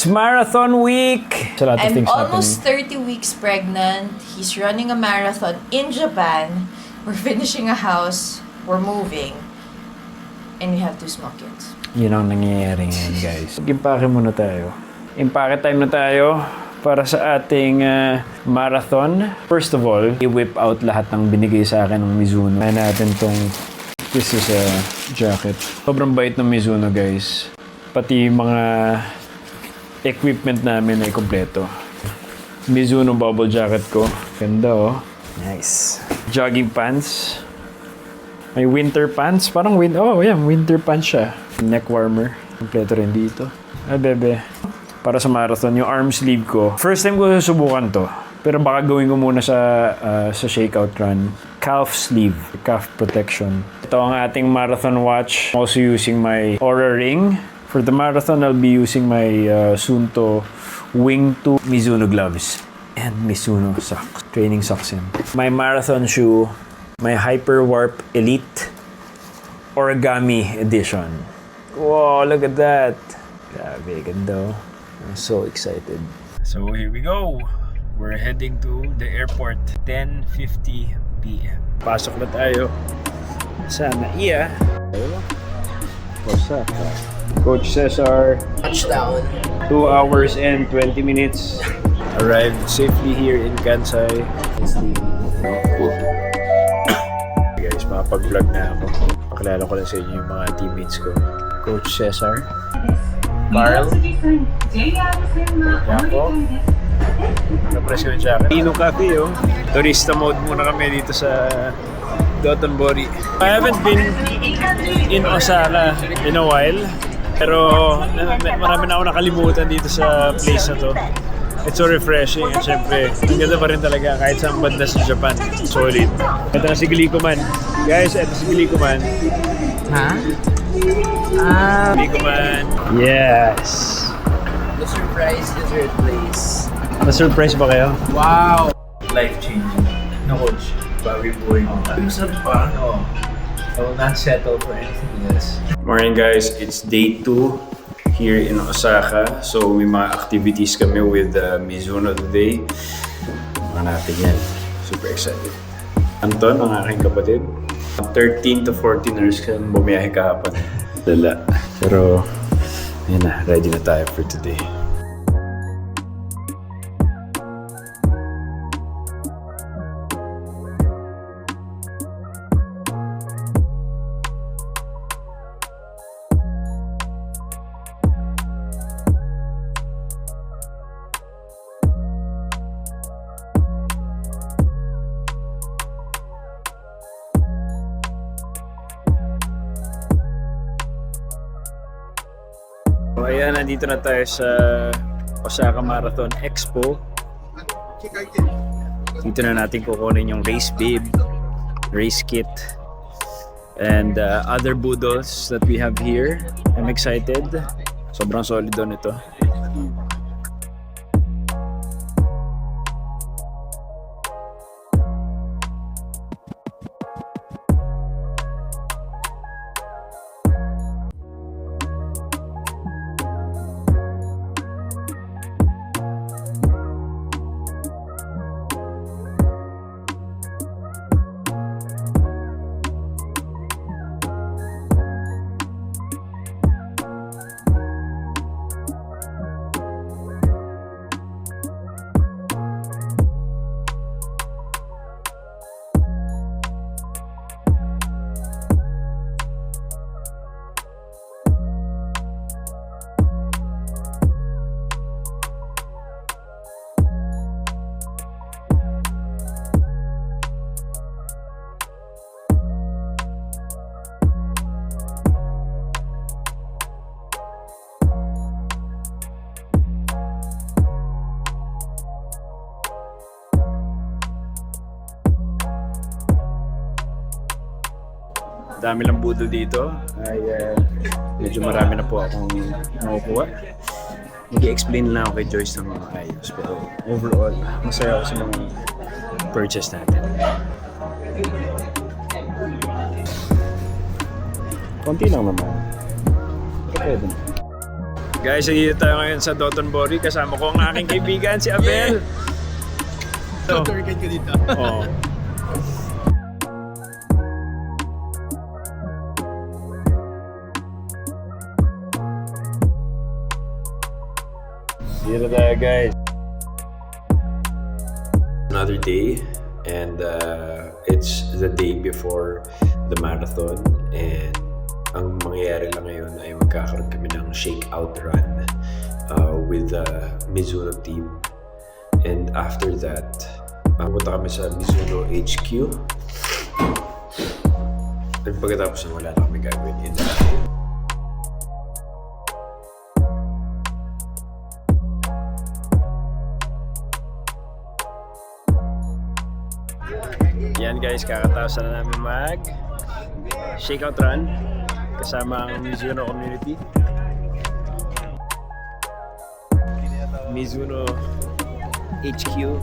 It's marathon week! A lot of I'm things almost happening. 30 weeks pregnant. He's running a marathon in Japan. We're finishing a house. We're moving. And we have 2 small kids. Yun ang nangyayari ngayon, guys. Impake muna tayo. Impake time na tayo para sa ating marathon. First of all, i-whip out lahat ng binigay sa akin ng Mizuno. Kaya natin tong, this is a jacket. Sobrang bait ng Mizuno, guys. Pati mga equipment namin ay kompleto. Mizuno bubble jacket ko. Ganda, oh. Nice. Jogging pants. May winter pants. Parang winter pants siya. Neck warmer. Kompleto rin dito. Ay, bebe. Para sa marathon, yung arm sleeve ko. First time ko susubukan to. Pero baka gawin ko muna sa shakeout run. Calf sleeve. Calf protection. Ito ang ating marathon watch. I'm also using my Oura Ring. For the marathon, I'll be using my Suunto Wing 2 Mizuno gloves. And Mizuno socks. Training socks yan. My marathon shoe. My Hyper Warp Elite Origami Edition. Wow, look at that. Grabe, ganda. I'm so excited. So here we go. We're heading to the airport. 10:50 p.m. Pasok na tayo. Sana iya. Osaka. Coach Cesar. Touchdown. 2 hours and 20 minutes. Arrived safely here in Kansai. Guys, makapag-vlog na ako. Pakilala ko lang sa inyo yung mga teammates ko. Coach Cesar. Carl. Jaco. Napress ko yung jacket. Pino Cafe, oh. Turista mode muna kami dito sa Dotonbori. I haven't been in Osaka in a while. Pero marami na ako nakalimutan dito sa place na to. It's so refreshing at syempre, ang ganda pa rin talaga kahit saan banda sa Japan. Solid. Ito na si Glicoman. Guys, ito si Glicoman. Ha? Glicoman. Yes! The surprise dessert place. Na-surprise ba kayo? Wow! Life-changing. No, coach. Bawi buhay mo. Masarap pa. No. I will not settle for anything else. Morning guys, it's day 2 here in Osaka. So may mga activities kami with Mizuno today. Mga natin yan. Super excited. Anton, ang aking kapatid. 13 to 14 hours ka bumiyahe kahapon. Lala. Pero, yun na. Ready na tayo for today. So ayan, nandito na tayo sa Osaka Marathon Expo. Dito na natin kukunin yung race bib, race kit, and other boodles that we have here. I'm excited. Sobrang solid doon ito. Dami lang budol dito ay medyo marami na po akong nakukuha. Mag-i-explain lang ako kay Joyce ng mga ayos, pero overall masaya ako sa mga purchase natin. Konti lang naman. Pwede na. Guys, dito tayo ngayon sa Dotonbori. Kasama ko ang aking kaibigan, si Abel. So, Tour guide ka dito. oh. Dito tayo, guys. Another day, and it's the day before the marathon, and ang mangyayari lang ngayon ay magkakaroon kami ng shakeout run with the Mizuno team, and after that pupunta kami sa Mizuno HQ, and pagkatapos wala na kami gagawin in the day. Yan guys, kakatapos na namin mag shakeout run kasama ang Mizuno community. Mizuno HQ.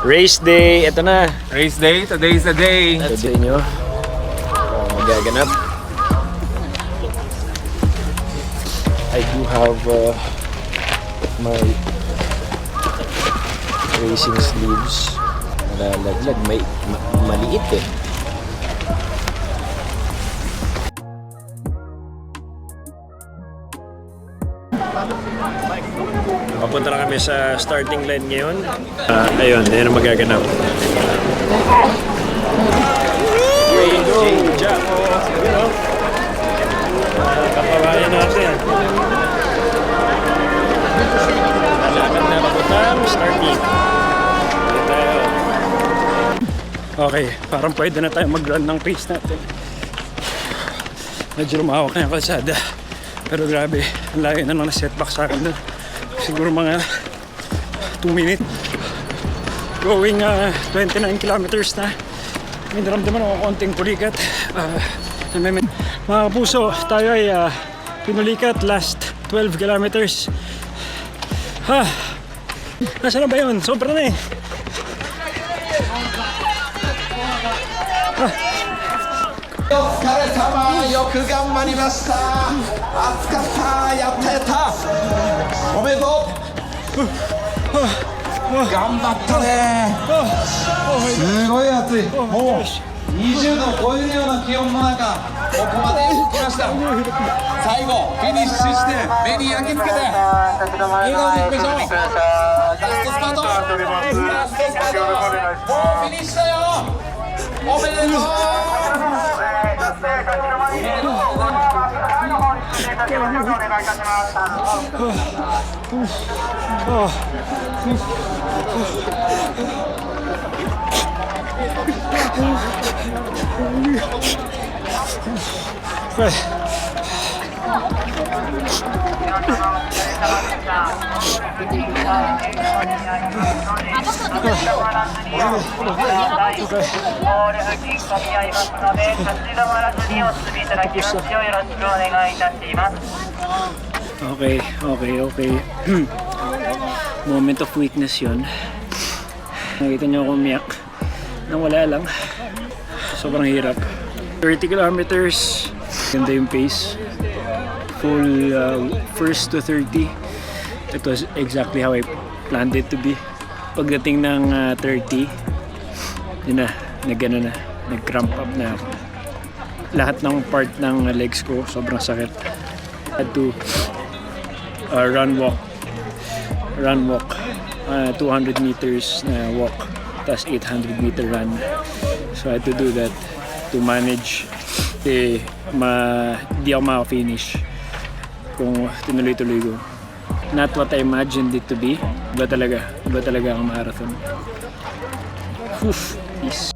Race day, ito na. Race day, today is the day. Ito din nyo. Magaganap. I do have my racing sleeves. Nalalaglag. Maliit eh. Papunta na kami sa starting line ngayon. Ayun, yan ang magaganap. Jaco, you know. Kapabayan natin. Lalakad na papuntang starting. Okay, parang pwede na tayo mag-run ng pace natin. Medyo lumawak na yung kalsada. Pero grabe, ang layo na lang na setback sa akin doon. Siguro mga 2 minutes. Going 29 kilometers na. May naramdaman ako konting pulikat. Mga kapuso, tayo ay pinulikat last 12 kilometers. Nasaan na ba yun? Sobra na eh. Okay. Moment of weakness yun. Nakita niyo ako umiyak nang wala lang. Sobrang hirap. 30 kilometers. Ganda yung pace. Full first to 30. It was exactly how I planned it to be. Pagdating ng 30, yun na, nag-cramp up na ako. Lahat ng part ng legs ko sobrang sakit. I had to run walk 200 meters na walk, tas 800 meter run. So I had to do that to manage Kasi di ako maka-finish kung tinuloy-tuloy ko. Not what I imagined it to be. Iba talaga ang marathon. Oof, peace.